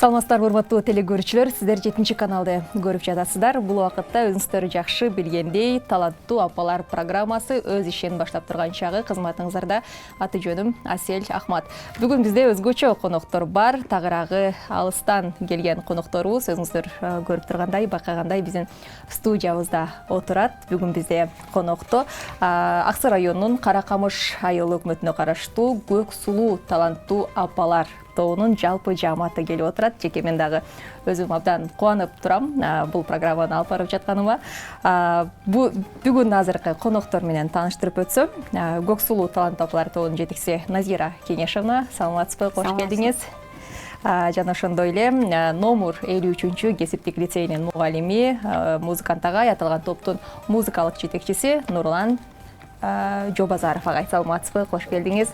Саламатсыздар урматтуу телекөрүүчүлөр, сиздер 7-каналды көрүп жатасыздар. Бул убакытта өзүңүздөр жакшы билгендей таланттуу апалар программасы өз ишин баштап турган чагы. Кызматыңыздарда. Аты жөнүм Асель Ахмат. Бүгүн бизде өзгөчө коноктор бар. Тагыраагы алыстан келген конокторубуз өзүңүздөр көрүп тургандай, байкагандай биздин студиябызда отурат. Бүгүн бизде конокто Аксы районунун Каракамыш айыл өкмөтүнө караштуу Көк Сулуу таланттуу апалар тобунун жалпы жааматы келип отурат. Жеке мен дагы өзүм абдан кубанып турам бул программаны алып барып жатканыма. Бүгүн азыркы коноктор менен тааныштырып өтсөм, Көк Сулуу таланттуу апалар тобунун жетекчиси Назира Кеңешовна, саламатсызбы, кош келдиңиз. Жана ошондой эле номер 53 кесиптик лицейинин мугалими, музыкант агай, аталган топтун музыкалык жетекчиси Нурлан Жобазаров агай. Саламатсызбы, кош келдиңиз.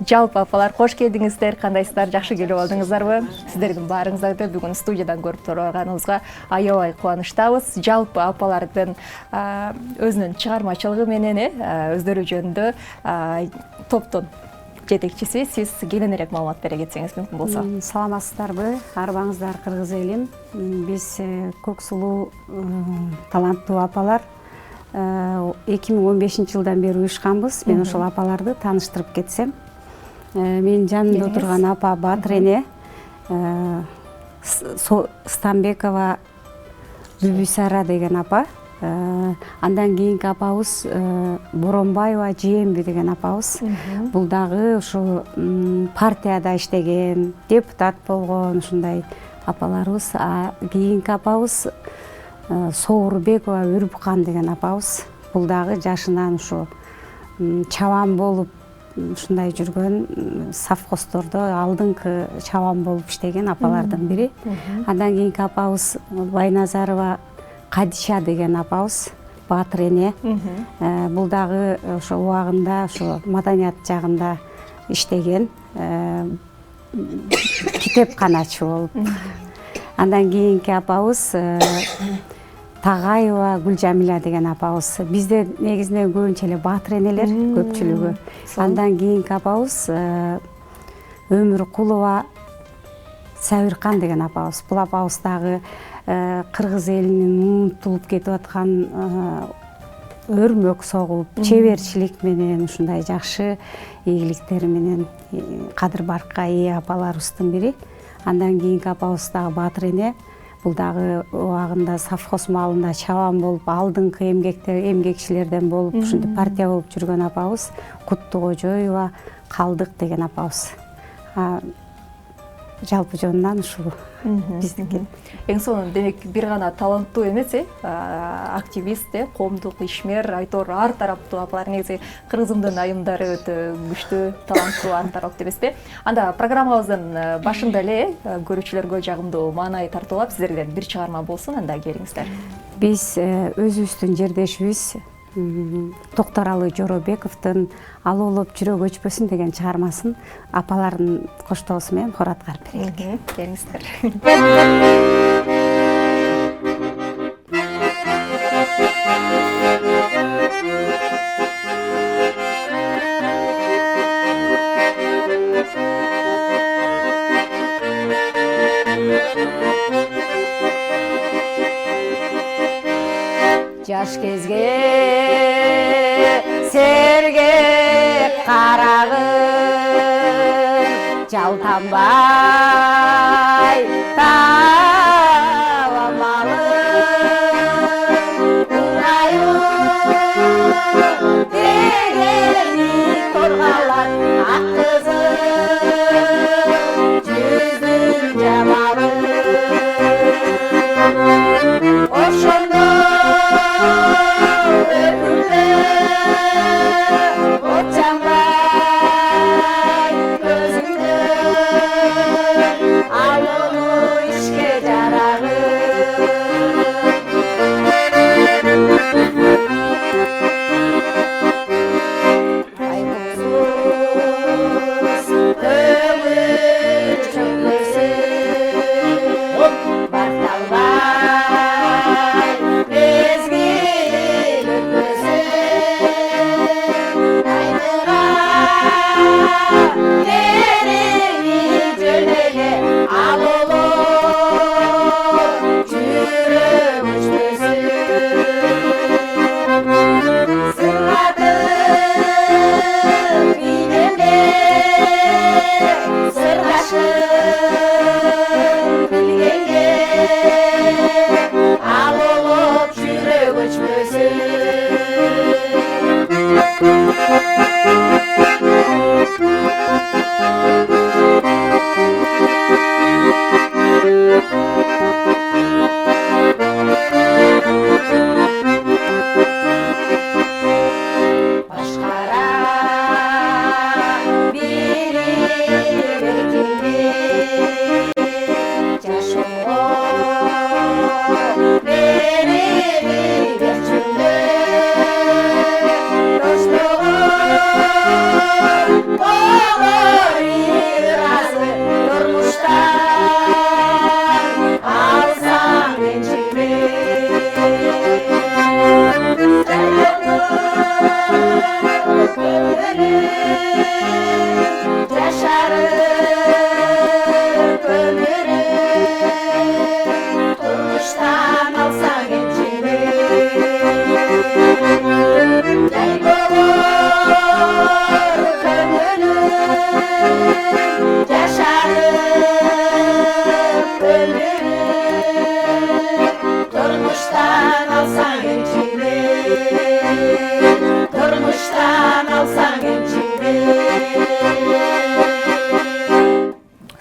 Жалпы апалар кош келдиңиздер. Кандайсыздар? Жакшы келип алдыңыздарбы? Сиздердин баарыңыздарды бүгүн студиядан көрүп турганыбызга аябай кубанычтабыз. Жалпы апалардын өзүнүн чыгармачылыгы менен өздөрү жөнүндө топтун жетекчиси сиз кененирээк маалымат бере кетсеңиз мүмкүн болсо. Саламатсыздарбы? Арбаңыздар кыргыз элим. Биз Көк Сулуу таланттуу апалар 2015 жылдан бери уюшканбыз. Мен ошол апаларды тааныштырып кетсем. Менин жанымда отурган апа Батыр эне, Станбекова Бүбүсара деген апа. Андан кийинки апабыз Боронбаева Жээмби деген апабыз. Бул дагы ушу партияда иштеген, депутат болгон ушундай апаларыбыз. Кийинки апабыз Соорбекова Үрбкан деген апабыз. Бул дагы жашынан ушу чабан болуп ушундай жүргөн, совхоздордо алдыңкы чабан болуп иштеген апалардын бири. Андан кийинки апабыз Байназарова Кадиша деген апабыз, Батыр эне. Бул дагы ошо убагында ошо маданият жагында иштеген, китепканачы болуп. Андан кийинки апабыз Тагаева Гүлжамиля деген апабыз. Бизде негизинен көбүнчө эле Батыр энелер көпчүлүгү. Андан кийинки апабыз Өмүркулова Сабиркан деген апабыз. Бул апабыз дагы кыргыз элинин унутулуп кетип аткан өрмөк согуп, чеберчилик менен ушундай жакшы ийгиликтери менен кадыр-баркка ээ апаларыбыздын бири. Андан кийинки апабыз дагы Батыр эне. Бул дагы убагында совхоз маалында чабан болуп, алдыңкы эмгекчилерден болуп, ушундай партия болуп жүргөн апабыз Куттукожоева Калдык деген апабыз. Жалпы жонунан ушул биздики. Эң сонун демек бир гана таланттуу эмес, активист, коомдук ишмер, айтор ар тараптуу апалар. Негизи кыргызымдын айымдары өтө күчтүү, таланттуу ар тараптуу эмеспи? Анда программабыздын башында эле көрүүчүлөргө жагымдуу маанай тартуулап сиздерден бир чыгарма болсун, анда келиңиздер. Биз өзүбүздүн жердешибиз Токтаралы Жоробековдун Алуулуп жүрөк өчпөсүн деген чыгармасын апалардын коштоосу менен хор аткарып берели. Келиңиздер. Жаш кезге сергек карагым жалтанбай табамалым ыңайым дегени коргалар ак кызыл жүзүн жамалым ошондо Очамбай көзүңдө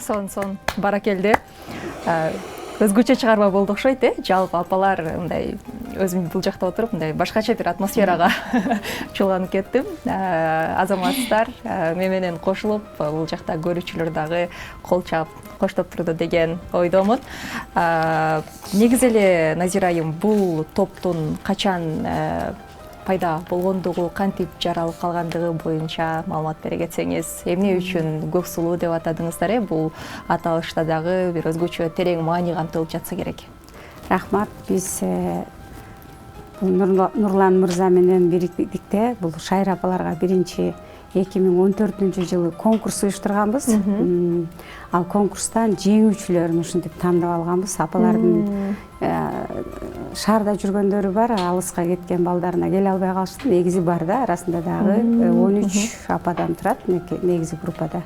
Сон баракелде. Өзгөчө чыгарма болду окшойт, жалпы апалар мындай өзүм бул жакта отуруп мындай башкача бир атмосферага чулганып кеттим. Азаматтар мен менен кошулуп бул жакта көрүүчүлөр дагы кол чаап коштоп турду деген ойдомун. Негизи эле Назира айым бул топтун качан пайда болгондугу, кантип жаралып калгандыгы боюнча маалымат бере кетсеңиз, эмне үчүн көк сулуу деп атадыңыздар? Бул аталышта дагы бир өзгөчө терең маани камтылып жатса керек. Рахмат. Биз бул Нурлан мырза менен бириктикте бул Шайыр апаларга биринчи 2014-жылы конкурс уюштурганбыз. Ал конкурстан жеңүүчүлөрүн ушинтип тандап алганбыз. Апалардын шаарда жүргөндөрү бар, алыска кеткен балдарына келе албай калышты. Негизи бар да, арасында дагы 13 ападан турат негизи группада.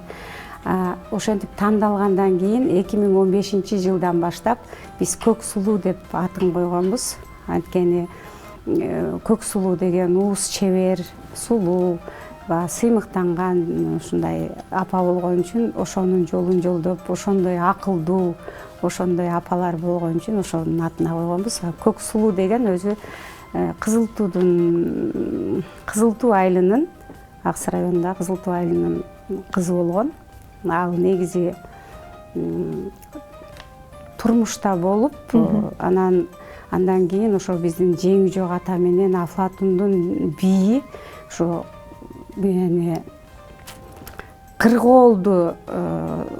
Ошентип тандалгандан кийин 2015-жылдан баштап биз көк сулуу деп атын койгонбуз. Анткени көк сулуу деген уус чебер, сулуу, сыймыктанган ушундай апа болгон үчүн ошонун жолун жолдоп, ошондой акылдуу, ошондой апалар болгон үчүн ошонун атына койгонбуз. Көк сулуу деген өзү Кызыл Туу айылынын, Аксы районунда Кызыл Туу айылынын кызы болгон. Ал негизи турмушта болуп, андан кийин ошо биздин жеңи жок ата менен Афлатундун бийи ошо кыргоолду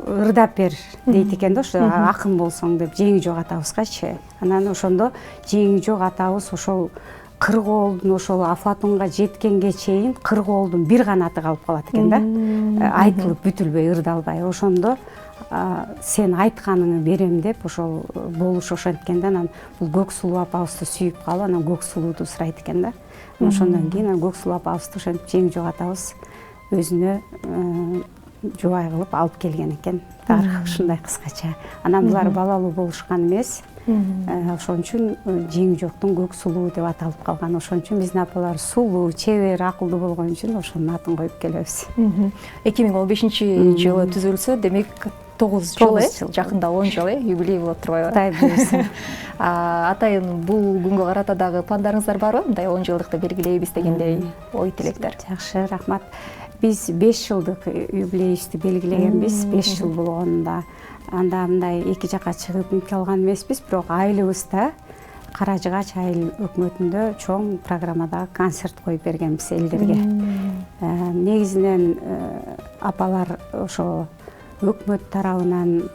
ырдап бер дейт экен да, ошо акын болсоң деп жеңи жок атабызгачы. Анан ошондо жеңи жок атабыз ошол кыргоолдун ошол Афлатунга жеткенге чейин кыргоолдун бир канаты калып калат экен да. Айтылып бүтүлбөй, ырдалбай. Ошондо сен айтканыңы берем деп ошол болуш ошенткенде анан бул көк сулуу апабызды сүйүп калып, анан көк сулууду сурайт экен да. Ошондон кийин көк сулуу апабызды ошентип жеңи жок атабыз өзүнө жубай кылып алып келген экен. Ушундай кыскача. Анан булар балалуу болушкан эмес. Ошон үчүн жеңи жоктун көк сулуу деп аталып калган. Ошон үчүн биздин апалар сулуу, чебер, акылдуу болгон үчүн ошонун атын коюп келебиз. 2015-жылы түзүлсө, демек 9 жыл, жакында 10 жыл юбилей болуп турбайбы? Кудай буйрса. Атайын бул күнгө карата дагы пландарыңыздар барбы? Мындай 10 жылдыкты белгилейбиз дегендей ой тилектер. Жакшы, рахмат. Биз 5 жылдык юбилейибизди белгилегенбиз. 5 жыл болгонунда анда мындай эки жака чыгып үмүт алган эмеспиз, бирок айылыбызда Кара Жыгач айыл өкмөтүндө чоң программада концерт коюп бергенбиз элдерге. Негизинен апалар ошо өкмөт тарабынан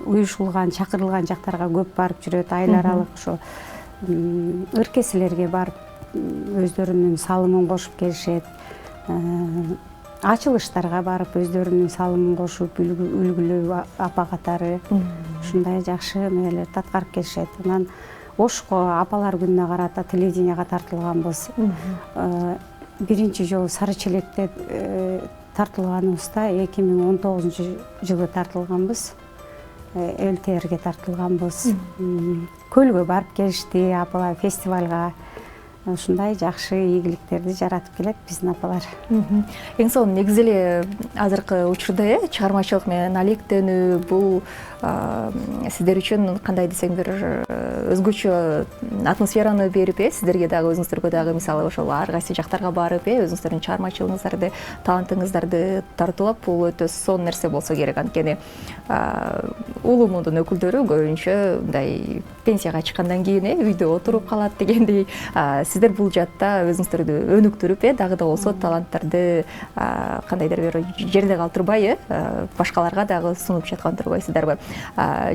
уюшулган, чакырылган жактарга көп барып жүрөт, айыл аралык ошо ыркеселерге барып өздөрүнүн салымын кошуп келишет. Ачылыштарга барып өздөрүнүн салымын кошуп, үлгүлүү апа катары ушундай жакшы эмелерди аткарып келишет. Анан Ошко апалар күнүнө карата телевиденияга тартылганбыз. Биринчи жолу Сары Челекте тартылганыбызда 2019-жылы тартылганбыз. ЛТРге тартылганбыз. Көлгө барып келишти, апалар фестивалга. Ушундай жакшы ийгиликтерди жаратып келет биздин апалар. Эң сонун негизи эле азыркы учурда чыгармачылык менен алектенүү бул сиздер үчүн кандай десең бир өзгөчө атмосфераны берип, сиздерге дагы өзүңүздөргө дагы мисалы ошол ар кайсы жактарга барып, өзүңүздөрдүн чыгармачылыгыңыздарды, талантыңыздарды тартуулап, бул өтө сонун нерсе болсо керек. Анткени улуу мундун өкүлдөрү көбүнчө мындай пенсияга чыккандан кийин үйдө отуруп калат дегендей, сиздер бул жатта өзүңүздөрдү өнүктүрүп, дагы да болсо таланттарды кандайдыр бир жерде калтырбай, башкаларга дагы сунуп жаткан турбайсыздарбы?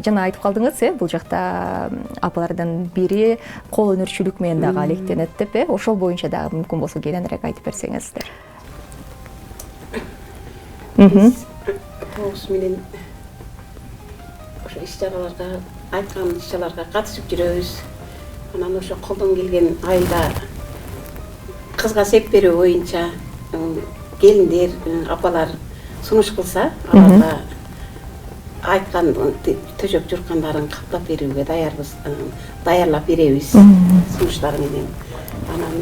Жана айтып калдыңыз, бул жакта апалардан бири кол өнөрчүлүк менен дагы алектенет деп, ошол боюнча дагы мүмкүн болсо кененирээк айтып берсеңиздер. Тоғыз менен ошо иш-чараларга, айткан иш-чараларга катышып жүрөбүз. Анан ошо колдон келген айылда кызга сеп берүү боюнча келиндер, апалар сунуш кылса, аларга айткан төшөп журкандарын каптап берүүгө даярбыз, даярлап беребиз сунуштар менен. Анан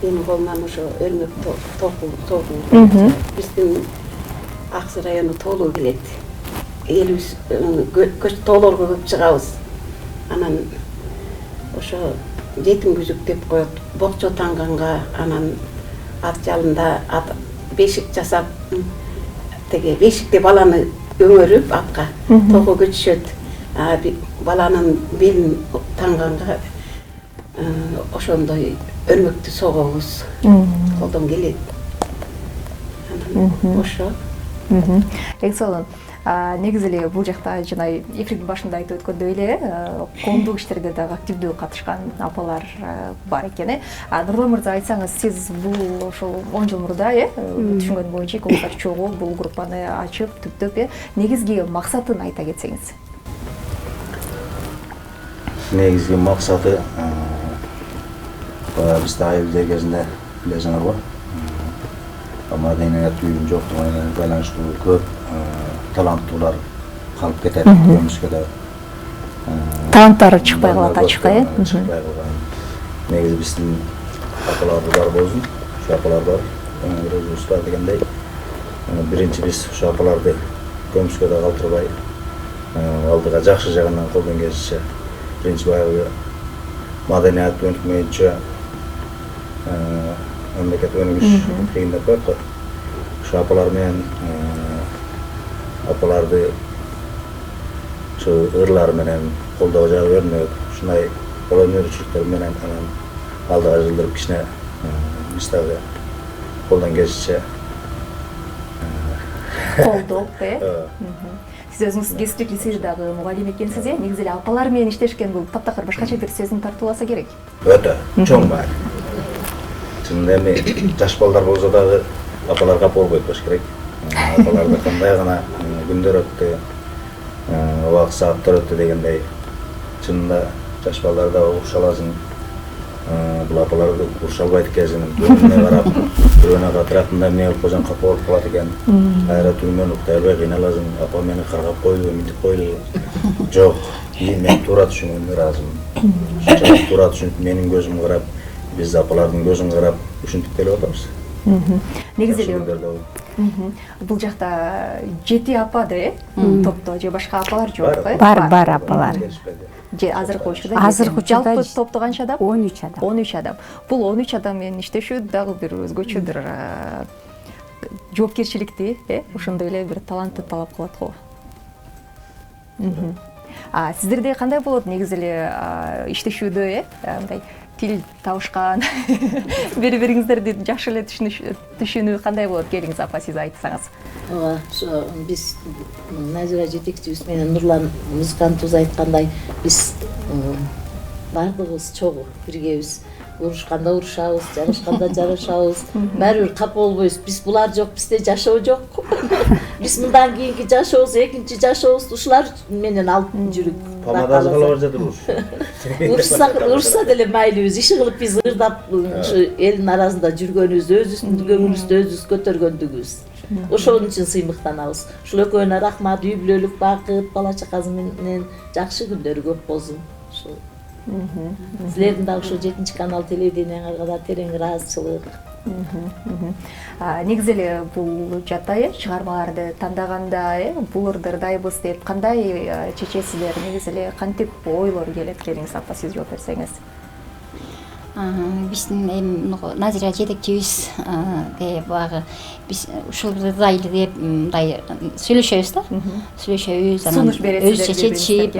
менин колумдан ошо өрмөк тогуу биздин Аксы району тоолуу келет. Элибиз көч тоолорго көп чыгабыз. Анан ошо жетим күзүк деп коет. Бокчо таңганга анан ат жалында бешик жасап, теге бешикте баланы өңөрүп атка тоого көчүшөт. Баланын белин таңганга ошондой өрмөктү согобуз. Колдон келет. Ошо. Эң сонун. Негизи эле бул жакта жана эфирдин башында айтып өткөндөй эле коомдук иштерде дагы активдүү катышкан апалар бар экен. Нурлан мырза, айтсаңыз, сиз бул ошол 10 жыл мурда түшүнгөн боюнча клубдар чогуу бул группаны ачып, түптөп негизги максатын айта кетсеңиз. Негизги максаты бизде айылдар кезинде билесиңерби, маданият үйүнүн жоктугуна менен байланыштуу көп таланттуулар калып кетет көмүскөдө. Таланттары чыкпай калат ачыкка, Негизи биздин апаларыбыз бар болсун, ушу апалар бар, өзүбүз бар дегендей. Биринчи биз ушу апаларды көмүскөдө калтырбай, алдыга жакшы жагынан колдон келишинче, биринчи баягы маданият өнүкмөйүнчө мамлекет өнүгүш кыйын деп коет го. Ушу апалар менен апаларды ушу ырлар менен колдоо жагы өрнөк, ушундай өнөрчүлүктөр менен анан алдыга жылдырып кичине биз дагы колдон келишинче колдоп, Сиз өзүңүз кесиптик лицейдагы мугалим экенсиз, негизи эле апалар менен иштешкен бул таптакыр башкача бир сезим тартууласа керек. Өтө чоң баары. Чынында эми жаш балдар болсо дагы апаларга болбойт болуш керек. Апаларды кандай гана күндөр өттү, убак сааттар өттү дегендей. Чынында жаш балдарда угуша аласың. Бул апаларды угуша албайт экенсиң, бирөөнө карап, бирөөнө катыратында эмне кылып койсоң капа болуп калат экен. Кайра түрмөнү уктай албай кыйналасың, апа мени каргап койду, мынтип койду. Жок, мен туура түшүнгөнгө ыраазымын. Туура түшүнүп, менин көзүм карап, биз апалардын көзүн карап ушинтип келип атабыз. Негизи эле бул жакта 7 апа да, топто же башка апалар жокпу? Бар апалар. Же азыркы учурда жалпы топто канча адам? 13 адам. 13 адам. Бул 13 адам менен иштешүү дагы бир өзгөчө бир жоопкерчиликти, ошондой эле бир талантты талап кылат го. Сиздерде кандай болот негизи эле иштешүүдө, мындай тил табышкан, бири-бириңиздерди жакшы эле түшүнүү кандай болот? Келиңиз апа, сиз айтсаңыз. Ооба, ошо биз Назира жетекчибиз менен Нурлан музыкантыбыз айткандай, биз бардыгыбыз чогуу биргебиз. Урушканда урушабыз, жарашканда жарашабыз. Баары бир капа болбойбуз. Биз булар жок, бизде жашоо жок. Биз мындан кийинки жашообуз, экинчи жашообуз ушулар менен алып жүрүп. Памадасы калабар жатыр Урушса деле майлыбыз. Иши кылып биз ырдап ушу элдин арасында жүргөнүбүз, өзүбүздүн көңүлүбүздү өзүбүз көтөргөндүгүбүз. Ошон үчүн сыймыктанабыз. Ушул экөөнө рахмат, үй бүлөлүк бакыт, бала чакасы менен жакшы күндөрү көп болсун. Ушул силердин дагы ушул 7 канал телевидениеңерге да терең ыраазычылык. Негизи эле бул жата чыгармаларды тандаганда, бул ырдырдайбыз деп кандай чечесиздер? Негизи эле кантип ойлор келет? Келиңиз апа, сиз жооп берсеңиз. Биздин Назира жетекчибиз баягы биз ушул ырдайлы деп мындай сүйлөшөбүз да. Сүйлөшөбүз, анан өзү чечип,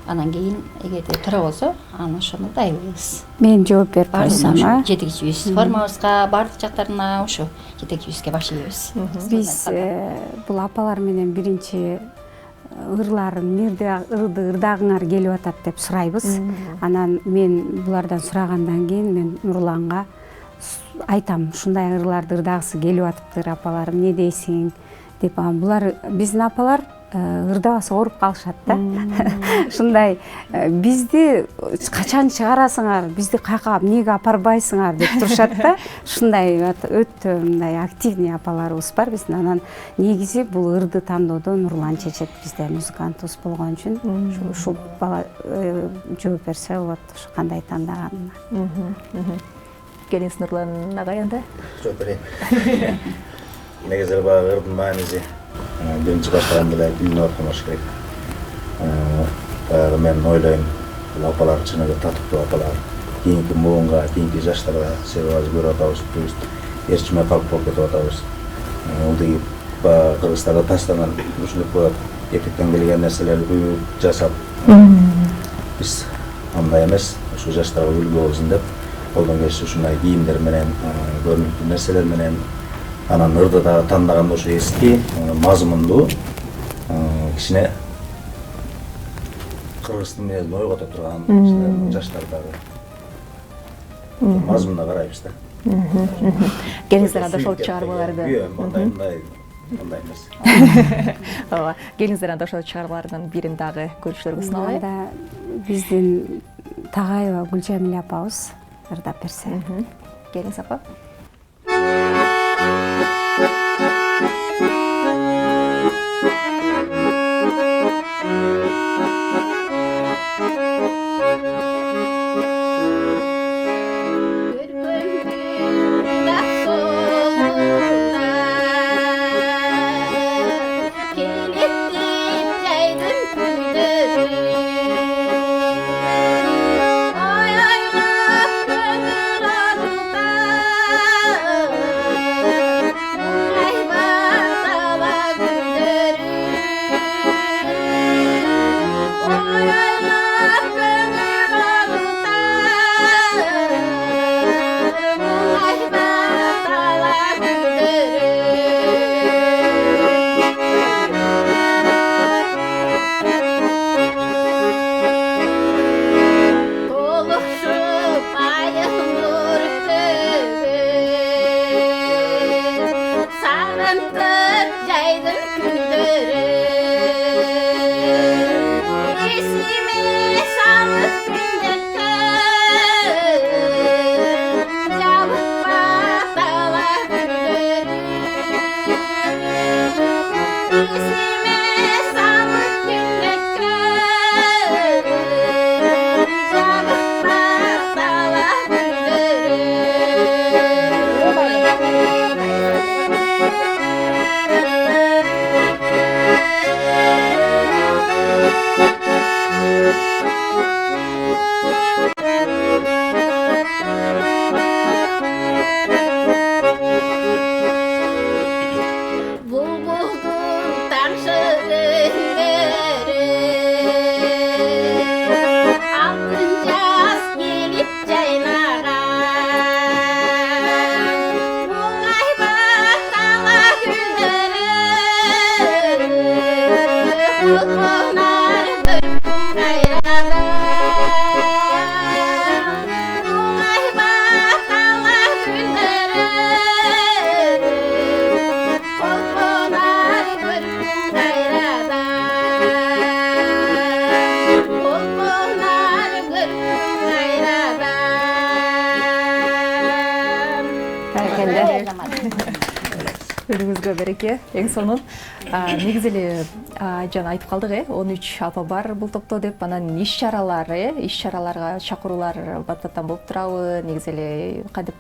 анан кийин эгерде туура болсо, анан ошону ырдайбыз. Мен жооп берип койсом, жетекчибиз формабызга, бардык жактарына ошо жетекчибизге баш ийебиз. Биз бул апалар менен биринчи ырларын ырдагыңар келип атат деп сурайбыз. Анан мен булардан сурагандан кийин мен Нурланга айтам, ушундай ырларды ырдагысы келип атыптыр апаларым, эмне дейсиң деп. Булар биздин апалар ырдабаса ооруп калышат да. Ушундай бизди качан чыгарасыңар, бизди каяка эмнеге апарбайсыңар деп турушат да. Ушундай өтө мындай активный апаларыбыз бар биздин. Анан негизи бул ырды тандоодо Нурлан чечет, бизде музыкантыбыз болгон үчүн ушул бала жооп берсе болот, ушу кандай тандаганына. Келиңиз Нурлан агай анда. Жооп берейин. негизи баягы ырдын мааниси биринчи баштаганда эле билинип аткан болуш керек. Баягы мен ойлойм, бул апалар чыныгы татыктуу апалар. Кийинки муунга, кийинки жаштарга себеби азыр көрүп атабыз, биз эрчиме калп болуп кетип атабыз. Бул деги баягы Кыргызстанда таштанган ушундай коюп этиктен келген нерселерди куюп жасап, биз андай эмес, ушу жаштарга үлгү болсун деп колдон келиши ушундай кийимдер менен, көрүнүктүү нерселер менен, анан ырды дагы тандаганда ушу эски, мазмундуу, кичине кыргыздын менен ойгото турган жаштардагы мазмунуна карайбыз да. Келиңиздер анда ошол чыгармаларды. Андай эмес. Ооба, келиңиздер анда ошол чыгармалардын бирин дагы көрүүчүлөргө суналайы. Анда биздин Тагаева Гүлжамиля апабыз ырдап берсе. Келиңиз апа. Өнүңүзгө береке. Эң сонун негизи эле жана айтып калдык, 13 апа бар бул топто деп, анан иш-чараларга чакыруулар баттан болуп турабы? Негизи эле кантип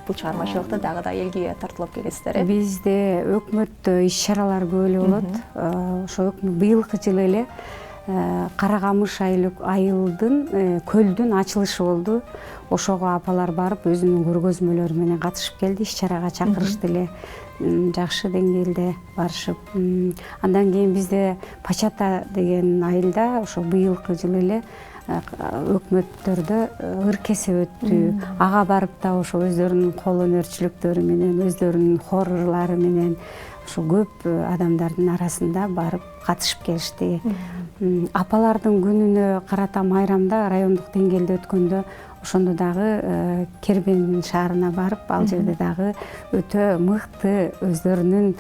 бул чыгармачылыкты дагы да элге тартуулап келесиздер? Бизде өкмөттө иш-чаралар көп эле болот. Ошо быйылкы жылы эле Каракамыш айылдын көлдүн ачылышы болду. Ошого апалар барып өзүнүн көргөзмөлөрү менен катышып келди, иш-чарага чакырышты эле. Жакшы деңгээлде барышып. Андан кийин бизде Пачата деген айылда ошо быйылкы жылы эле өкмөттөрдө ыр кесип өттү. Ага барып да ошо өздөрүнүн кол өнөрчүлүктөрү менен, өздөрүнүн хор ырлары менен ошо көп адамдардын арасында барып катышып келишти. Апалардын күнүнө карата майрамда райондук деңгээлде өткөндө ошондо дагы Кербен шаарына барып, ал жерде дагы өтө мыкты өздөрүнүн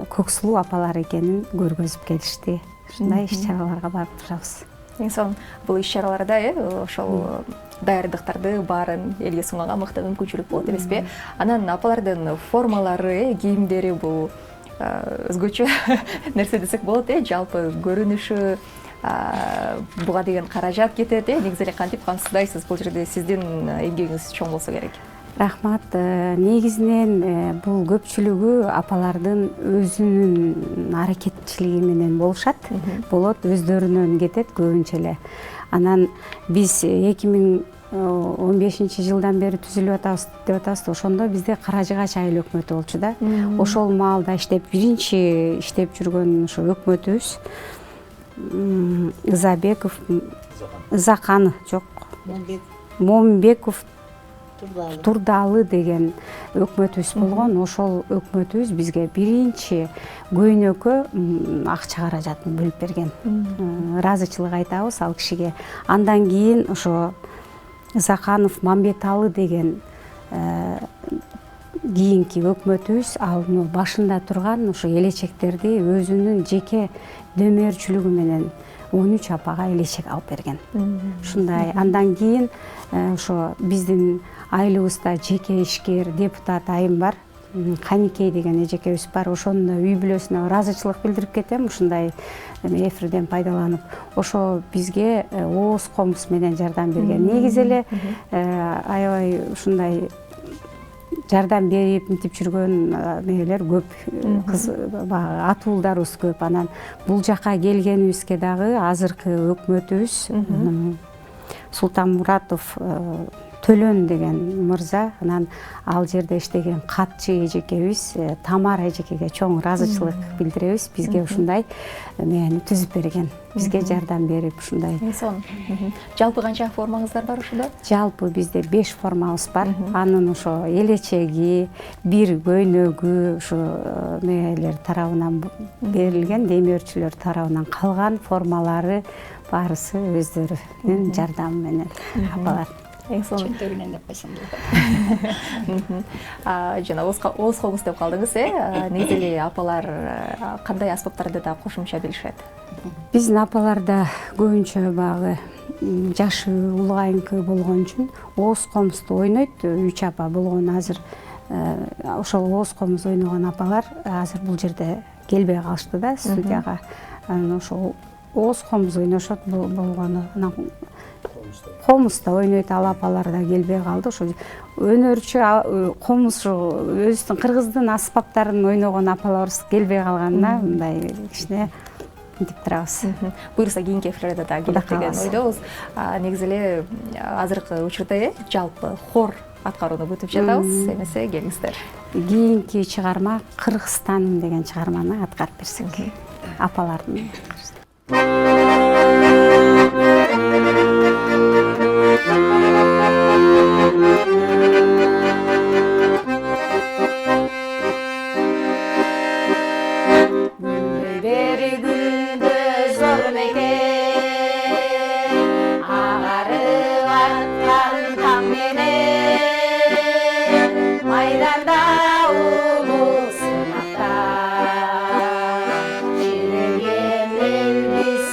көксулуу апалар экенин көргөзүп келишти. Ушундай иш-чараларга барып турабыз. Эң сонун бул иш-чараларда ошол даярдыктарды баарын элге сунганга мыкты мүмкүнчүлүк болот эмеспи? Анан апалардын формалары, кийимдери бул өзгөчө нерсе десек болот, жалпы көрүнүшү, буга деген каражат кетет, негизи эле кантип камсыздайсыз? Бул жерде сиздин эмгегиңиз чоң болсо керек. Рахмат. Негизинен бул көпчүлүгү апалардын өзүнүн аракетчилиги менен болушат. Болот, өздөрүнөн кетет көбүнчө эле. Анан биз 2015 жылдан бери түзүлүп атабыз деп атабыз. Ошондо бизде Каражыгач айыл өкмөтү болчу да. Ошол маалда биринчи иштеп жүргөн ошо өкмөтүбүз Ызакан жок, Момбеков Турдалы деген өкмөтүбүз болгон. Ошол өкмөтүбүз бизге биринчи көйнөккө акча каражатын бөлүп берген. Ыраазычылык айтабыз ал кишиге. Андан кийин ошо Заканов Мамбеталы деген кийинки өкмөтүбүз ал башында турган ошо элечектерди өзүнүн жеке дөмөрчүлүгү менен 13 апага элечек алып берген. Ушундай. Андан кийин ошо биздин айылыбызда жеке ишкер депутат айым бар. Каникей деген эжекебиз бар. Ошонун да үй бүлөсүнө ыраазычылык билдирип кетем. Ушундай эфирден пайдаланып, ошо бизге ооз комуз менен жардам берген. Негизи эле аябай ушундай жардам берип мынтип жүргөн мээлер көп, атуулдарыбыз көп. Анан бул жака келгенибизге дагы азыркы өкмөтүбүз Султанмуратов Төлөн деген мырза, анан ал жерде иштеген катчы эжекебиз Тамара эжекеге чоң ыраазычылык билдиребиз. Бизге ушундай мени түзүп берген. Бизге жардам берип ушундай. Жалпы канча формаңыздар бар ушунда? Жалпы бизде 5 формабыз бар. Анын ошо элечеги, бир көйнөгү ушу мээлер тарабынан берилген, демөөрчүлөр тарабынан калган формалары баарысы өздөрүнүн жардамы менен апалар. Чөнтөгүнөн деп койсом болот. Жана ооз комуз деп калдыңыз, негизи эле апалар кандай аспаптарды да кошумча билишет? Биздин апаларда көбүнчө багы жашы улгайыңкы болгон үчүн ооз комузду ойнойт. 3 апа болгон азыр ошол ооз комуз ойногон апалар азыр бул жерде келбей калышты да студияга. Анан ошол ооз комуз ойношот болгону. Анан комузда ойнойт ал апалар да келбей калды. Ошо өнөрчү комуз өзүбүздүн кыргыздын аспаптарын ойногон апаларыбыз келбей калганына мындай кичине мынтип турабыз. Буюрса кийинки эфирлерде да келет деген ойдобуз. Негизи эле азыркы учурда жалпы хор аткарууну күтүп жатабыз. Эмесе келиңиздер. Кийинки чыгарма Кыргызстаным деген чыгарманы аткарып берсек. Апалардын. Бери күндө зор мекен агарып аткан таң менен майданда улуу сынакта жүрген элбиз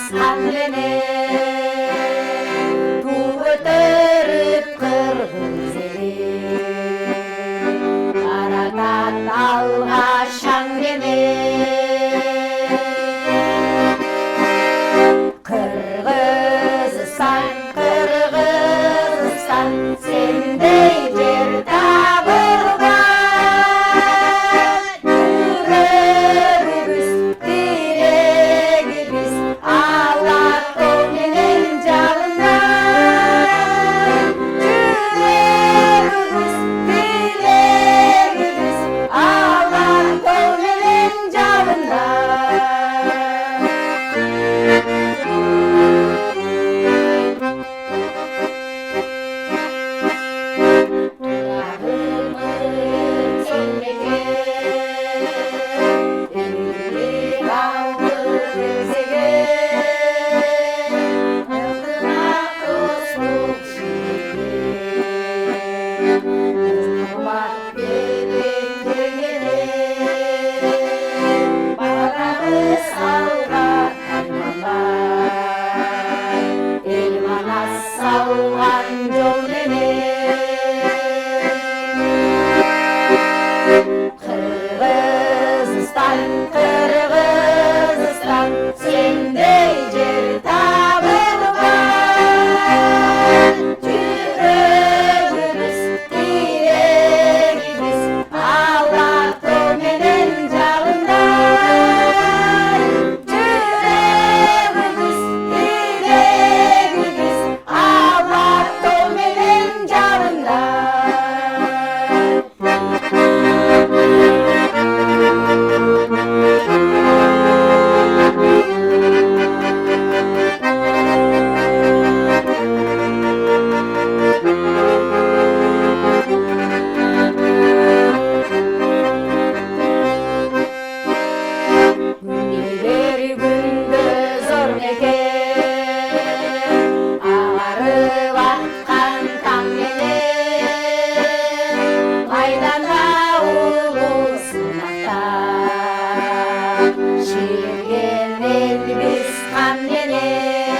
Şirgen elimiz kan menен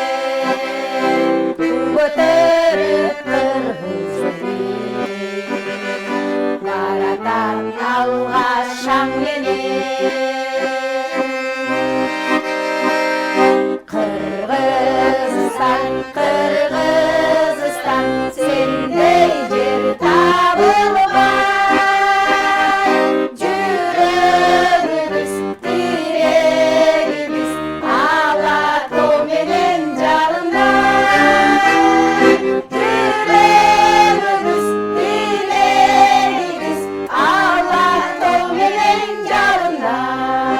көтөрүп кыргыз баратан алга шаң менен Кыргызстан сендей жер табылбай жүрөгүбүз тирегибиз ала тоо менен жалындай жүрөгүбүз тирегибиз ала тоо менен жалындай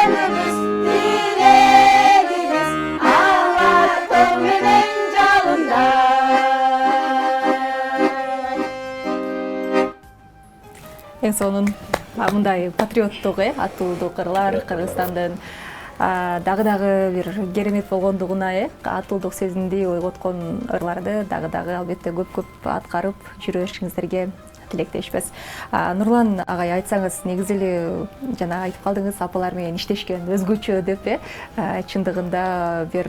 жүрөгүбүз тирегибиз ала тоо менен жалындай. Эң сонун мындай патриоттук атуулдук ырлар Кыргызстандын дагы бир керемет болгондугуна атуулдук сезимди ойготкон ырларды дагы албетте көп аткарып жүрө беришиңиздерге тилектешпиз. Нурлан агай, айтсаңыз, негизи эле жана айтып калдыңыз, апалар менен иштешкен өзгөчө деп, чындыгында бир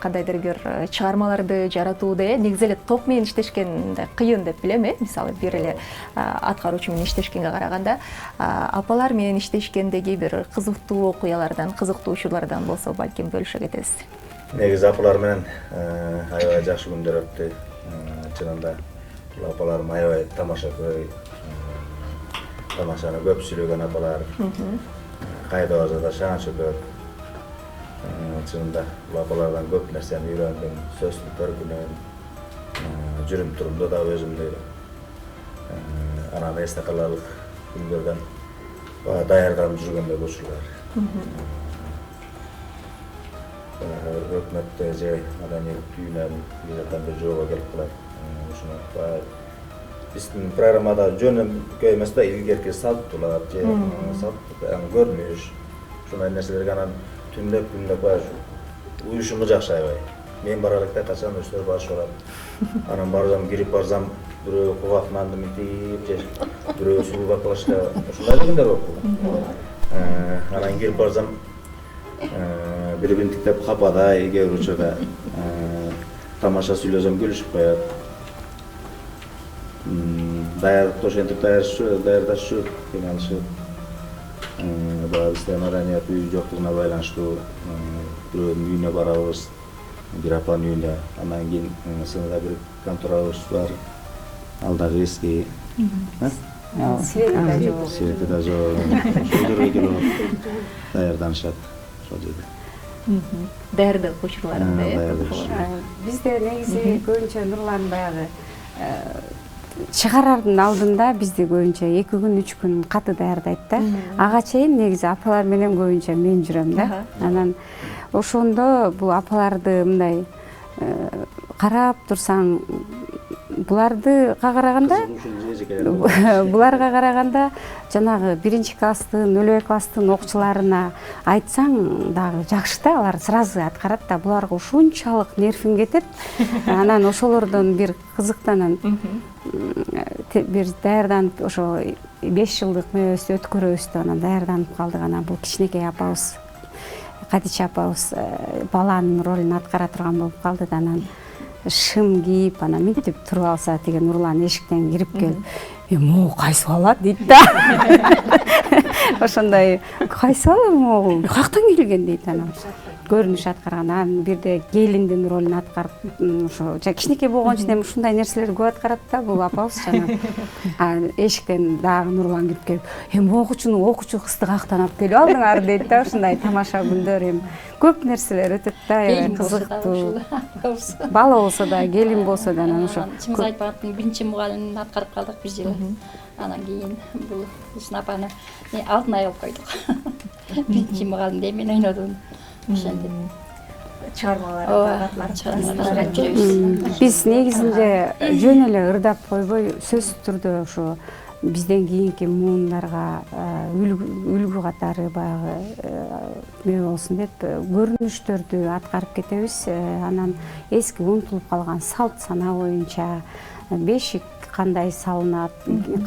кандайдыр бир чыгармаларды жаратууда негизи эле топ менен иштешкен кыйын деп билем, мисалы бир эле аткаруучу менен иштешкенге караганда, апалар менен иштешкендеги бир кызыктуу окуялардан, кызыктуу учурлардан болсо балким бөлүшө кетесиз. Негизи апалар менен аябай жакшы күндөр өттү. Чынында апаларым аябай тамашакөй, тамашаны көп сүйлөгөн апалар, кайда базарда шаң чөкөр. Чынында бул апалардан көп нерсени үйрөндүм, сөздүн төркүнөн, жүрүм турумда да өзүмдү анан эсте каларлык күндөрдөн даярданып жүргөндөй учурлар. Өкмөттө же маданият үйүнөн бир жоого келип калат. Биздин программада жөнөкөй эмес да, илгерки салттуулар же көрүнүш, ушундай нерселерге анан түндөп уюшуму жакшы аябай. Мен бара электе качан өстөр башып алат. Анан барсам, кирип барсам, бирөө кубак нанды митип же бирөө суу бакылашта ушундай күндөр болуп. Анан кирип барсам, бири бинтиктеп кападай, кээ бир учурда тамаша сүйлөсөм күлүшүп коет. Даярдык ошентип даярдашып, кыйналышып. Баа бизде маданият үй жоктугуна байланыштуу бирөөнүн үйүнө барабыз, бир апанын үйүнө, андан кийин сынында бир конторабыз бар, алдагы эски Свети да жок, ошолорго келип даярданышат ошол жерде. Даярдык учурларында. Бизде негизи көбүнчө Нурлан баягы чыгарардын алдында бизди көбүнчө 2 күн 3 күн каты даярдайт да. Ага чейин негизи апалар менен көбүнчө мен жүрөм да. Анан ошондо бул апаларды мындай карап турсаң, буларга караганда жанагы 1 класстын, 0 класстын окуучуларына айтсаң дагы жакшы да, алар сразу аткарат да, буларга ушунчалык нервиң кетет. Анан ошолордон бир кызыктанам. Бир даярданып, ошо 5 жылдык мөөнөтү өткөрөбүз деп анан даярданып калдык. Анан бул кичинекей апабыз, Кадича апабыз баланын ролун аткара турган болуп калды да, анан шым кийип, анан мынтип туруп алса, тиги Нурлан эшиктен кирип келип, могу кайсы бала дейт да. Ошондой кайсы бала могу, каяктан келген дейт анан. Көрүнүш аткарган, анан бирде келиндин ролун аткарып, ошо кичинекей болгон үчүн эми ушундай нерселерди көп аткарат да бул апабыз жана. Эшиктен дагы Нурлан кирип келип, окуучунун окуучу кызды каяктан алып келип алдыңар дейт да. Ушундай тамаша күндөр, эми көп нерселер өтөт да, кызыктуу. Бала болсо да, келин болсо да, анан ошо. Чымыз айтпагандын биринчи мугалимин аткарып калдык бир жылы. Анан кийин бул Усун апаны алтынай болуп койдук. Биринчи мугалимде мен ойнодум. Ошентип чыгармалар, биз негизинде жөн эле ырдап койбой, сөзсүз түрдө ошо бизден кийинки муундарга үлгү катары баягы эме болсун деп көрүнүштөрдү аткарып кетебиз. Анан эски унутулуп калган салт сана боюнча бешик кандай салынат,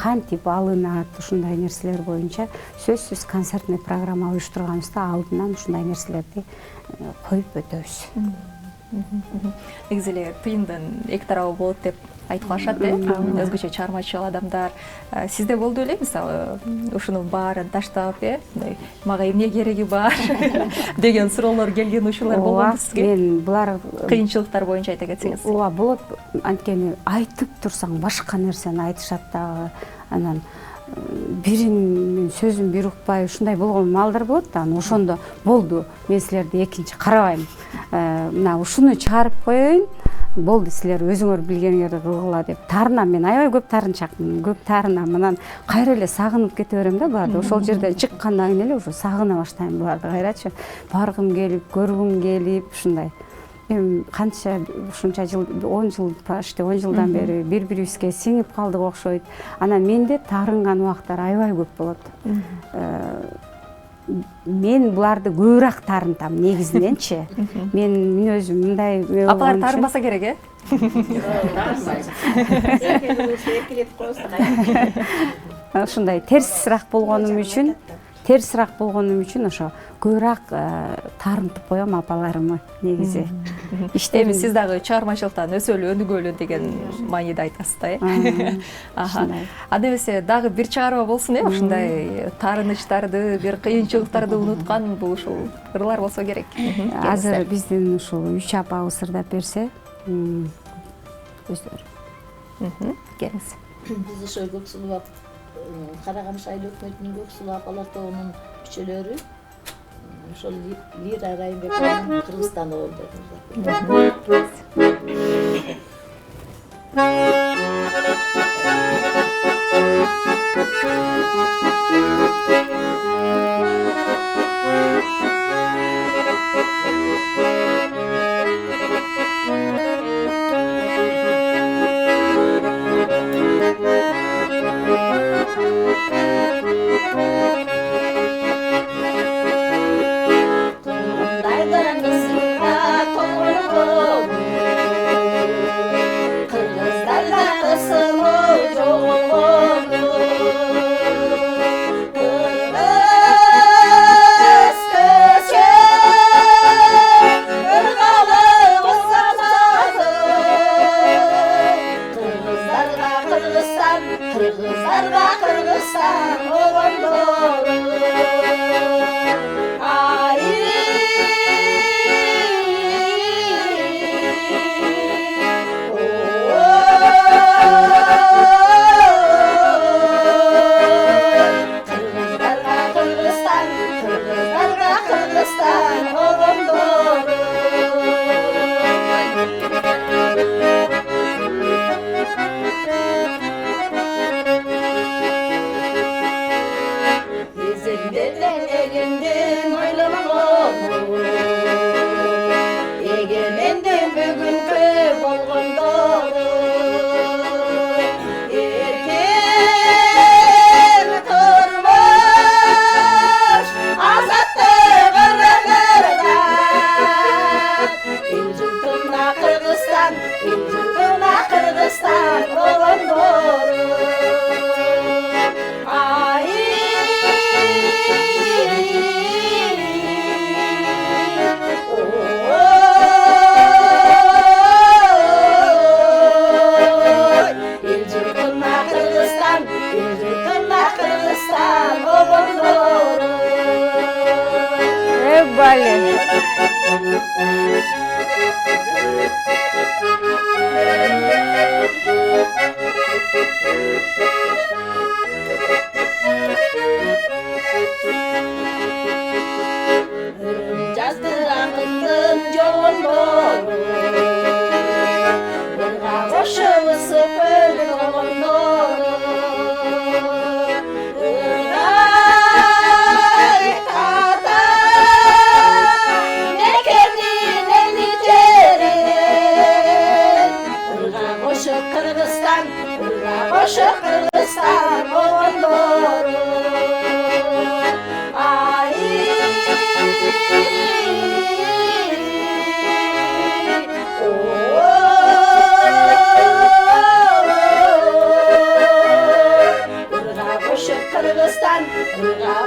кантип алынат, ушундай нерселер боюнча сөзсүз концертный программа уюштурганыбызда алдынан ушундай нерселерди коюп өтөбүз. Негизи эле тыйындан эки тарабы болот деп айтылышат өзгөчө чыгармачыл адамдар. Сизде болду беле, мисалы ушунун баарын таштап, мага эмне кереги бар деген суроолор келген учурлар болгонбу сизге? Мен булар кыйынчылыктар боюнча айта кетсеңиз. Ооба, болот. Анткени айтып турсаң башка нерсени айтышат дагы. Анан биринин сөзүн бири укпай ушундай болгон маалдар болот да. Ошондо болду. Мен силерди экинчи карабайм. Мына ушуну чыгарып коеюн. Болду, силер өзүңөр билгениңерди кылгыла деп. Таарынам, мен аябай көп таарынчакмын. Көп таарынам. Анан кайра эле сагынып кете берем да буларды. Ошол жерден чыккандан кийин эле уже сагына баштайм буларды кайрачы. Баргым келип, көргүм келип, ушундай. Эми канча ушунча жыл, 10 жыл, почти 10 жылдан бери бири-бирибизге сиңип калдык окшойт. Анан менде таарынган убактар аябай көп болот. Мен буларды көбүрөөк таарынтам негизиненчи. Мен өзүм мындай Апалар таарынбаса керек, ушундай терсирак болгонум үчүн ошо көбүрөөк таарынтып коем апаларымы негизи. Эми сиз дагы чыгармачылыктан өсөлү, өнүгөлү деген мааниде айтасыз да, Анда эмесе дагы бир чыгарма болсун, ушундай таарынычтарды, бир кыйынчылыктарды унуткан бул ушул ырлар болсо керек. Азыр биздин ушул 3 апабыз ырдап берсе, өздөрү. Келиңиз. Биз ошо Көксулуу Караган шайлоо өкмөтүнүн Көксулуу апалар тобунун мүчөлөрү ошол Лира Райымбекованын Кыргызстан ордуна.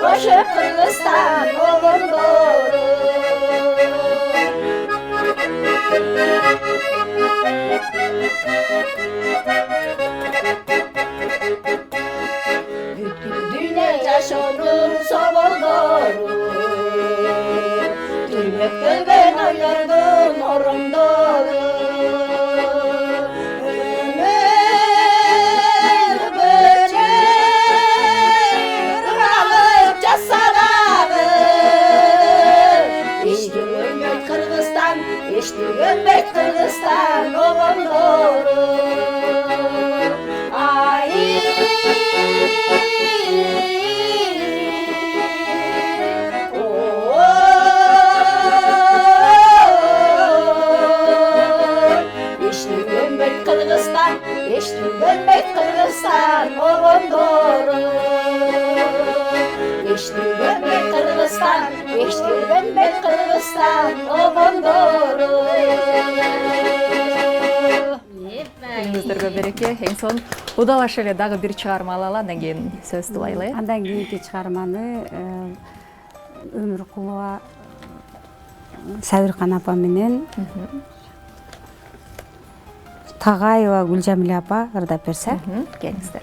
Koşup Kırgızstan oğulları. Dünya yaşanır soğulları. Türbekten ayırdın orunları. Ömür böcek alıp casadağı. Eştiğim Kırgızstan, eştiğim Kırgızstan oğulları. Ay. Kırgızstan, eştiğim Kırgızstan oğulları. Eştiğim Kırgızstan, eştiğim Kırgızstan oğulları. Өзүңүздөргө береке. Эң son удалаша эле дагы бир чыгарма алалы, андан кийин сөз туулайлы. Андан кийинки чыгарманы Өмүркулова Сабиркан апа менен Тагаева Гүлжамиля апа ырдап берсе. Келиңиздер.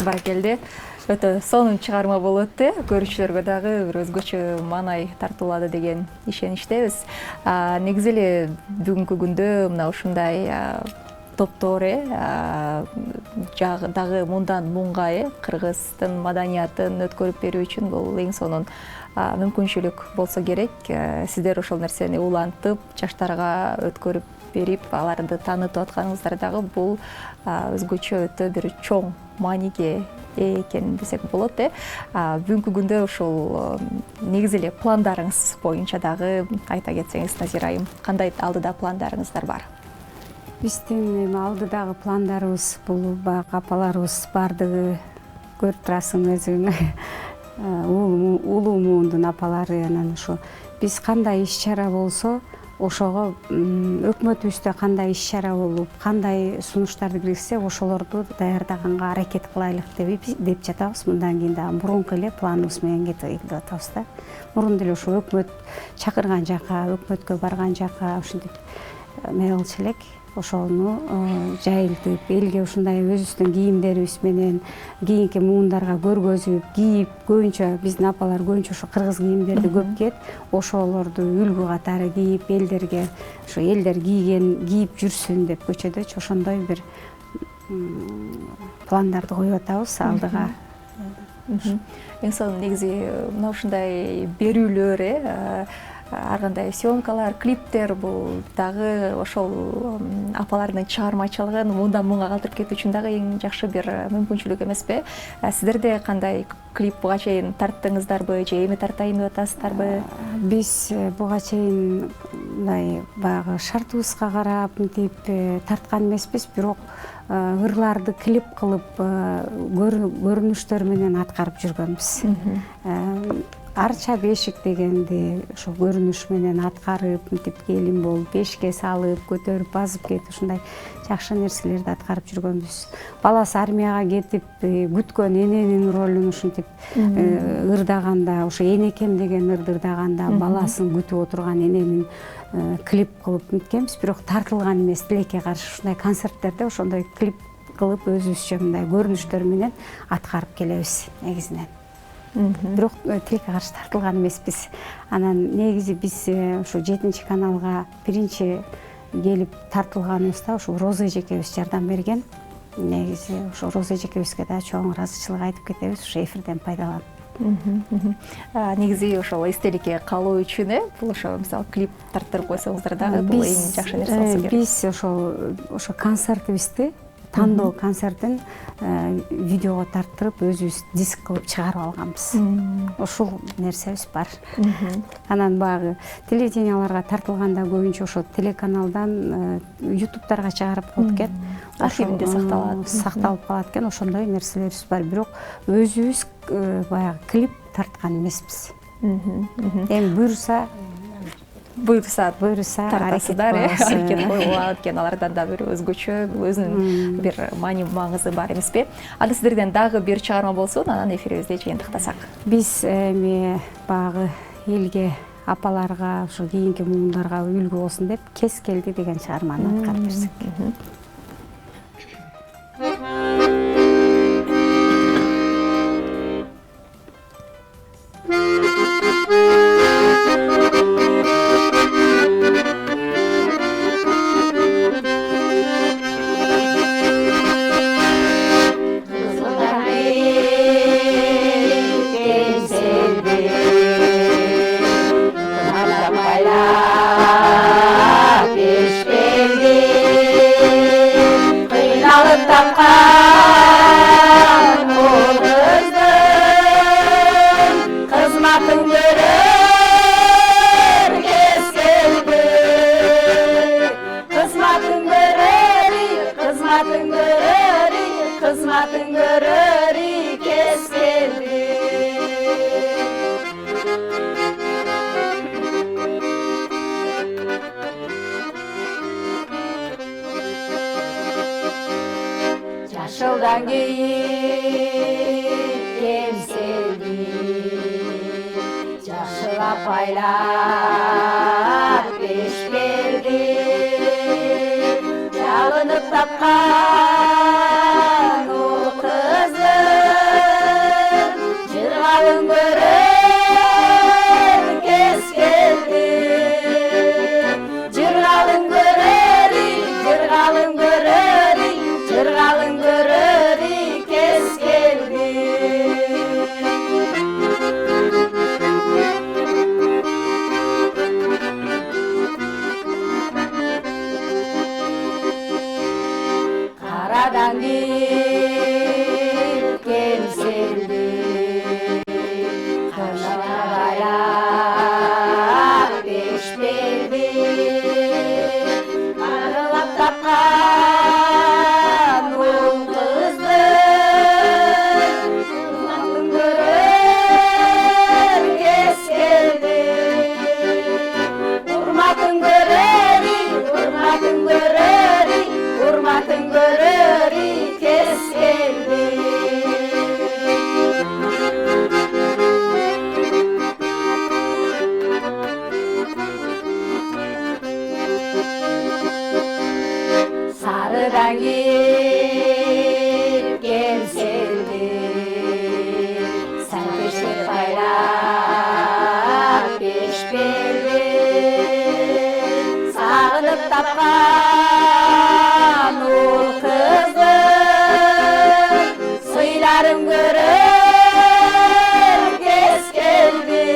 Баракелде. Өтө сонун чыгарма болуп өттү. Көрүүчүлөргө дагы бир өзгөчө маанай тартуулады деген ишеничтебиз. Негизи эле бүгүнкү күндө мына ушундай топтор дагы мындан мунга кыргыздын маданиятын өткөрүп берүү үчүн бул эң сонун мүмкүнчүлүк болсо керек. Сиздер ошол нерсени улантып, жаштарга өткөрүп берип, аларды таанытып атканыңыздар дагы бул өзгөчө өтө бир чоң мааниге экен десек болот. Бүгүнкү күндө ошол негизи эле пландарыңыз боюнча дагы айта кетсеңиз, Назира айым, кандай алдыда пландарыңыздар бар? Биздин эми алдыдагы пландарыбыз бул баягы апаларыбыз бардыгы көрүп турасың өзүң. Улуу муундун апалары, анан ошо биз кандай иш-чара болсо, ошого өкмөтүбүздө кандай иш-чара болуп, кандай сунуштарды киргизсе, ошолорду даярдаганга аракет кылайлык деп жатабыз. Мындан кийин дагы мурунку эле планыбыз менен кетип атабыз да. Мурун деле ошо өкмөт чакырган жака, өкмөткө барган жака ушинтип эме кылчу элек, ошону жайылтып, элге ушундай өзүбүздүн кийимдерибиз менен кийинки муундарга көргөзүп, кийип, көбүнчө биздин апалар көбүнчө ошо кыргыз кийимдерди көп кийет. Ошолорду үлгү катары кийип, элдерге ошо элдер кийип жүрсүн деп көчөдөчү ошондой бир пландарды коюп атабыз алдыга. Эң сонун негизи мына ушундай берүүлөр, ар кандай съемкалар, клиптер бул дагы ошол апалардын чыгармачылыгын мындан мунга калтырып кетүү үчүн дагы эң жакшы бир мүмкүнчүлүк эмеспи? Сиздерде кандай клип буга чейин тарттыңыздарбы же эми тартайын деп атасыздарбы? Биз буга чейин мындай баягы шартыбызга карап мынтип тарткан эмеспиз, бирок ырларды клип кылып көрүнүштөр менен аткарып жүргөнбүз. Арча бешик дегенди ошо көрүнүш менен аткарып, мынтип келин болуп, бешикке салып, көтөрүп, базып кетип, ушундай жакшы нерселерди аткарып жүргөнбүз. Баласы армияга кетип, күткөн эненин ролун ушинтип ырдаганда, ошо энекем деген ырды ырдаганда, баласын күтүп отурган эненин клип кылып мынткенбиз, бирок тартылган эмес, тилекке каршы ушундай концерттерде ошондой клип кылып өзүбүзчө мындай көрүнүштөр менен аткарып келебиз негизинен. Бирок тилекке каршы тартылган эмеспиз. Анан негизи биз ошо 7 каналга биринчи келип тартылганыбызда ошо Роза эжекебиз жардам берген. Негизи ошо Роза эжекебизге да чоң ыраазычылык айтып кетебиз, ошо эфирден пайдаланып. Негизи ошол эстеликке калуу үчүн бул ошо мисалы клип тарттырып койсоңуздар дагы бул эң жакшы нерсе болсо керек. Биз ошо концертибизди, тандоо концертин видеого тарттырып, өзүбүз диск кылып чыгарып алганбыз. Ушул нерсебиз бар. Анан баягы телевиденияларга тартылганда көбүнчө ошо телеканалдан ютубтарга чыгарып коет экен. Архивинде сакталып калат экен, ошондой нерселерибиз бар. Бирок өзүбүз баягы клип тарткан эмеспиз. Эми буюрса тартасыздар, аракет коюлат экен, алардан да бир өзгөчө, өзүнүн бир маани маңызы бар эмеспи? Анда сиздерден дагы бир чыгарма болсун, анан эфирибизди жыйынтыктасак. Биз эми баягы элге, апаларга, ошо кийинки муундарга үлгү болсун деп Кез келди деген чыгарманы аткарып берсек. Жашылдан кийин кемселди, жашыл апайлар беш берди, жалынып тапкан ул кызым, жыргалын көрөр кез келди, жыргалын көрөри, жыргалын көрөри, жыргалын көрөри кез келди. Карадан кийип кемселди, кышына беш берди, арылап тапкан ул кызды, кызматын көрөр кез келди, урматын көрөри, урматын көрөри, урматын көрөри Қайғыдан келселді сәңгіште байлап пешпелді сағынып тапқан ұл қызды сыйларым көрер кез келді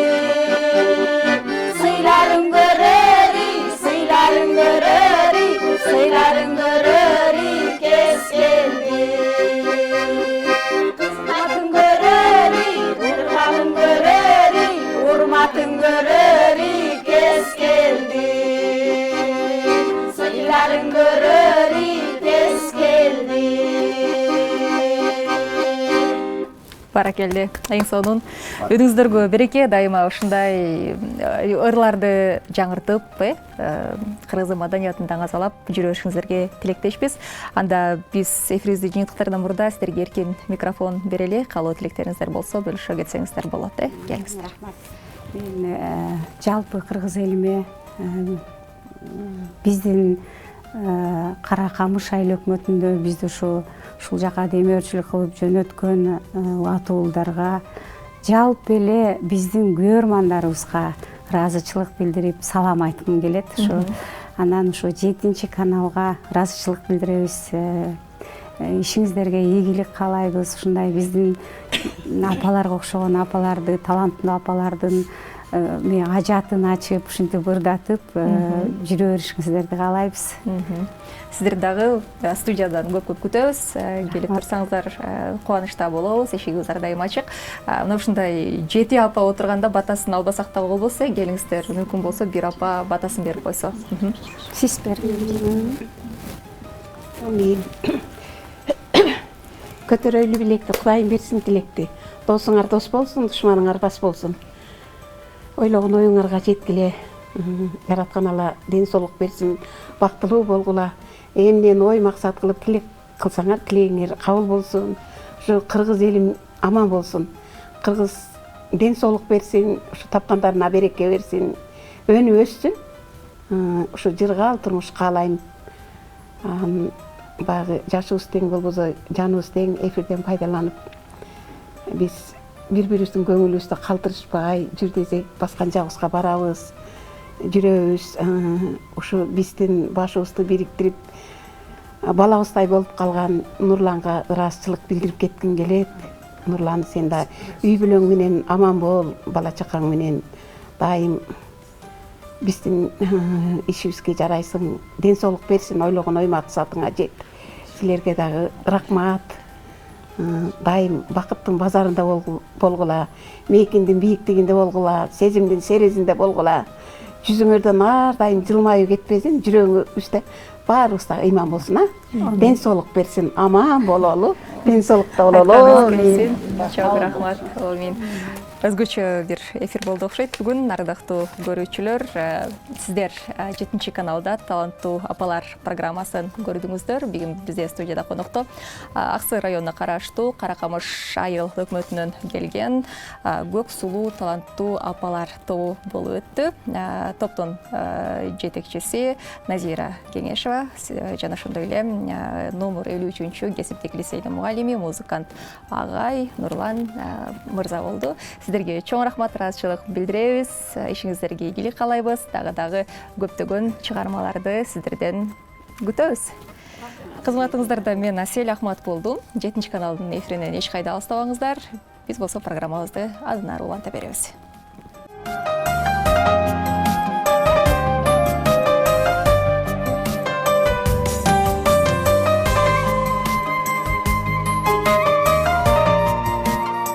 сыйларым көрері сыйларым көрері сыйларым көрері кез келді қызматын көрері ұрғанын көрері ұрматын көрері кез келді сыйларым көрері кез келді Баракелде. Эң сонун үнүңүздөргө береке, дайыма ушундай ырларды жаңыртып, кыргыз маданиятын даңазалап жүрө беришиңиздерге тилектешпиз. Анда биз эфирибизди жыйынтыктардан мурда сиздерге эркин микрофон берели, калуу тилектериңиздер болсо бөлүшө кетсеңиздер болот, келиңиздер. Мен жалпы кыргыз элиме биздин Кара Камыш айыл өкмөтүндө бизди ушул жака демөөрчүлүк кылып жөнөткөн атуулдарга жалпы эле биздин көрөрмандарыбызга ыраазычылык билдирип салам айткым келет. Анан ушу 7 каналга ыраазычылык билдиребиз. Ишиңиздерге ийгилик каалайбыз. Ушундай биздин апаларга окшогон апаларды, таланттуу апалардын ажатын ачып, ушинтип ырдатып жүрө беришиңиздерди каалайбыз. Сиздер дагы студиядан көп күтөбүз. Келип турсаңыздар кубанычта болобуз. Эшигибиз ар дайым ачык. Мына ушундай 7 апа отурганда батасын албасак да болбосо, келиңиздер, мүмкүн болсо бир апа батасын берип койсо. Сиз бериңиз. Көтөрөйлү билекти, Кудайым берсин тилекти. Досуңар дос болсун, душманыңар бас болсун. Ойлогон оюңарга жеткиле. Яраткан Алла ден соолук берсин, бактылуу болгула. Эмнени ой максат кылып тилек кылсаңар, тилегиңер кабыл болсун. Ушу кыргыз элим аман болсун. Кыргыз ден соолук берсин, ушу тапкандарына береке берсин. Өнү өссүн. Ушу жыргал турмуш каалайм. Багы жашыбыз тең болбосо, жаныбыз тең, эфирден пайдаланып биз бири-бирибиздин көңүлүбүздү калтырышпай жүр десек, баскан жагыбызга барабыз, жүрөбүз. Ушу биздин башыбызды бириктирип, балабыздай болуп калган Нурланга ыраазычылык билдирип кетким келет. Нурлан, сен да үй бүлөң менен аман бол, бала чакаң менен дайым биздин ишибизге жарайсың. Ден соолук берсин, ойлогон ой максатыңа жет. Силерге дагы рахмат. Дайым бакыттын базарында болгула, мейкиндин бийиктигинде болгула, сезимдин серезинде болгула. Жүзүңөрдөн ар дайым жылмаюу кетпесин, жүрөгүңүздө баарыбызда ыйман болсун, Ден соолук берсин, аман бололу, ден соолукта бололу. Чоң рахмат. Өзгөчө бир эфир болду окшойт бүгүн. Ардактуу көрүүчүлөр, сиздер 7 каналда таланттуу апалар программасын көрдүңүздөр. Бүгүн бизде студияда конокто Аксы районуна караштуу Кара Камыш айыл өкмөтүнөн келген көк сулуу таланттуу апалар тобу болуп өттү. Топтун жетекчиси Назира Кеңешева жана ошондой эле номер 53 кесиптик лицейдин мугалими, музыкант агай Нурлан мырза болду. Сиздерге чоң рахмат, ыраазычылык билдиребиз. Ишиңиздерге ийгилик каалайбыз. Дагы көптөгөн чыгармаларды сиздерден күтөбүз. Кызматыңыздарда мен Асель Ахмат болдум. 7 каналдын эфиринен эч кайда алыстабаңыздар. Биз болсо программабызды аздан ары уланта беребиз.